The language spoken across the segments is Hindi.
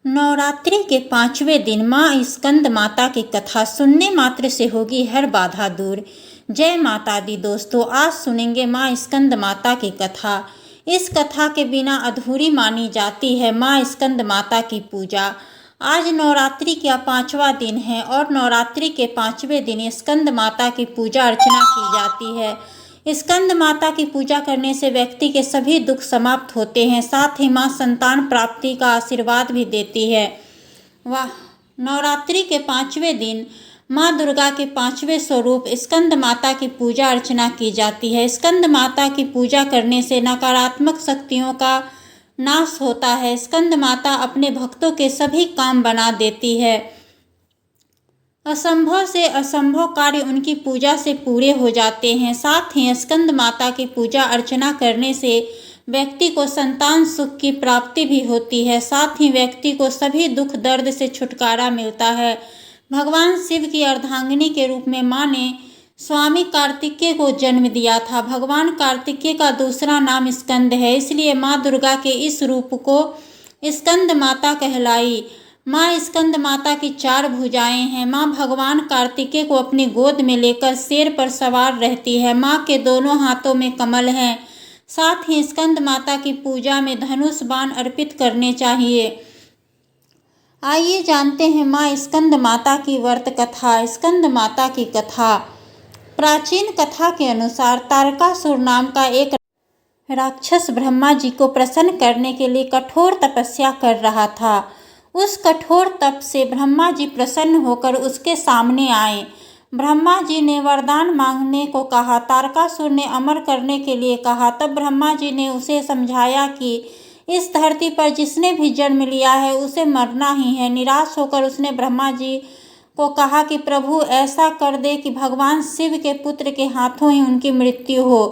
नवरात्रि के 5वें दिन माँ स्कंद माता की कथा सुनने मात्र से होगी हर बाधा दूर। जय माता दी दोस्तों, आज सुनेंगे माँ स्कंद माता की कथा। इस कथा के बिना अधूरी मानी जाती है माँ स्कंद माता की पूजा। आज नवरात्रि का 5वां दिन है और नवरात्रि के 5वें दिन स्कंद माता की पूजा अर्चना की जाती है। स्कंद माता की पूजा करने से व्यक्ति के सभी दुख समाप्त होते हैं, साथ ही माँ संतान प्राप्ति का आशीर्वाद भी देती है। वाह! नवरात्रि के 5वें दिन माँ दुर्गा के 5वें स्वरूप स्कंद माता की पूजा अर्चना की जाती है। स्कंद माता की पूजा करने से नकारात्मक शक्तियों का नाश होता है। स्कंद माता अपने भक्तों के सभी काम बना देती है। असंभव से असंभव कार्य उनकी पूजा से पूरे हो जाते हैं। साथ ही स्कंद माता की पूजा अर्चना करने से व्यक्ति को संतान सुख की प्राप्ति भी होती है। साथ ही व्यक्ति को सभी दुख दर्द से छुटकारा मिलता है। भगवान शिव की अर्धांगिनी के रूप में माँ ने स्वामी कार्तिकेय को जन्म दिया था। भगवान कार्तिकेय का दूसरा नाम स्कंद है, इसलिए माँ दुर्गा के इस रूप को स्कंद माता कहलाई। माँ स्कंद माता की 4 भुजाएं हैं। माँ भगवान कार्तिकेय को अपनी गोद में लेकर शेर पर सवार रहती है। माँ के दोनों हाथों में कमल हैं। साथ ही स्कंद माता की पूजा में धनुष बाण अर्पित करने चाहिए। आइए जानते हैं माँ स्कंद माता की व्रत कथा। स्कंद माता की कथा। प्राचीन कथा के अनुसार तारकासुर नाम का एक राक्षस ब्रह्मा जी को प्रसन्न करने के लिए कठोर तपस्या कर रहा था। उस कठोर तप से ब्रह्मा जी प्रसन्न होकर उसके सामने आए। ब्रह्मा जी ने वरदान मांगने को कहा। तारकासुर ने अमर करने के लिए कहा। तब ब्रह्मा जी ने उसे समझाया कि इस धरती पर जिसने भी जन्म लिया है उसे मरना ही है। निराश होकर उसने ब्रह्मा जी को कहा कि प्रभु ऐसा कर दे कि भगवान शिव के पुत्र के हाथों ही उनकी मृत्यु हो।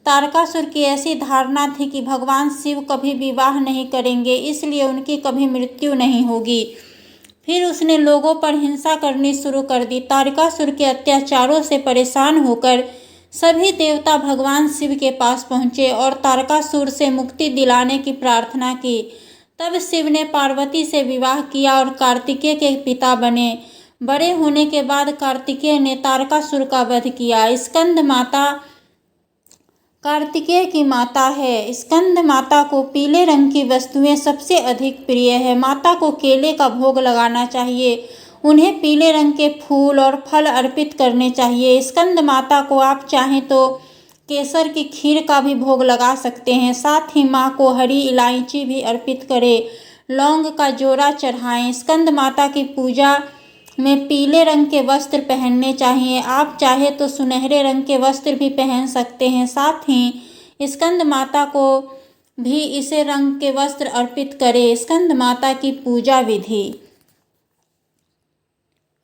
तारकासुर की ऐसी धारणा थी कि भगवान शिव कभी विवाह नहीं करेंगे, इसलिए उनकी कभी मृत्यु नहीं होगी। फिर उसने लोगों पर हिंसा करनी शुरू कर दी। तारकासुर के अत्याचारों से परेशान होकर सभी देवता भगवान शिव के पास पहुँचे और तारकासुर से मुक्ति दिलाने की प्रार्थना की। तब शिव ने पार्वती से विवाह किया और कार्तिकेय के पिता बने। बड़े होने के बाद कार्तिकेय ने तारकासुर का वध किया। स्कंद माता कार्तिकेय की माता है। स्कंद माता को पीले रंग की वस्तुएं सबसे अधिक प्रिय है। माता को केले का भोग लगाना चाहिए। उन्हें पीले रंग के फूल और फल अर्पित करने चाहिए। स्कंद माता को आप चाहें तो केसर की खीर का भी भोग लगा सकते हैं। साथ ही माँ को हरी इलायची भी अर्पित करें। लौंग का जोड़ा चढ़ाएं। स्कंद माता की पूजा में पीले रंग के वस्त्र पहनने चाहिए। आप चाहे तो सुनहरे रंग के वस्त्र भी पहन सकते हैं। साथ ही स्कंद माता को भी इसे रंग के वस्त्र अर्पित करें। स्कंद माता की पूजा विधि।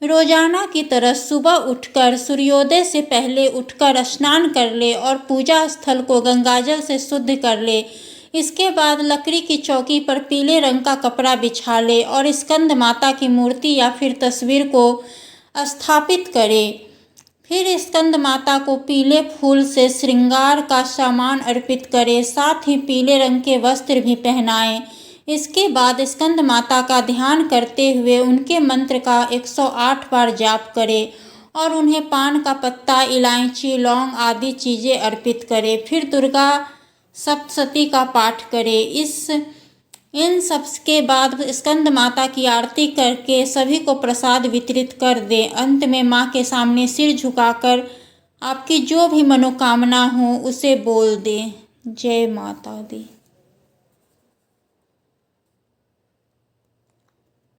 रोजाना की तरह सुबह उठकर सूर्योदय से पहले उठकर स्नान कर ले और पूजा स्थल को गंगाजल से शुद्ध कर ले। इसके बाद लकड़ी की चौकी पर पीले रंग का कपड़ा बिछा ले और स्कंद माता की मूर्ति या फिर तस्वीर को स्थापित करें। फिर स्कंद माता को पीले फूल से श्रृंगार का सामान अर्पित करें। साथ ही पीले रंग के वस्त्र भी पहनाएं। इसके बाद स्कंद माता का ध्यान करते हुए उनके मंत्र का 108 बार जाप करें और उन्हें पान का पत्ता, इलायची, लौंग आदि चीज़ें अर्पित करें। फिर दुर्गा सप्तशती का पाठ करें। इन सब के बाद स्कंद माता की आरती करके सभी को प्रसाद वितरित कर दें। अंत में माँ के सामने सिर झुकाकर आपकी जो भी मनोकामना हो उसे बोल दें। जय माता दी।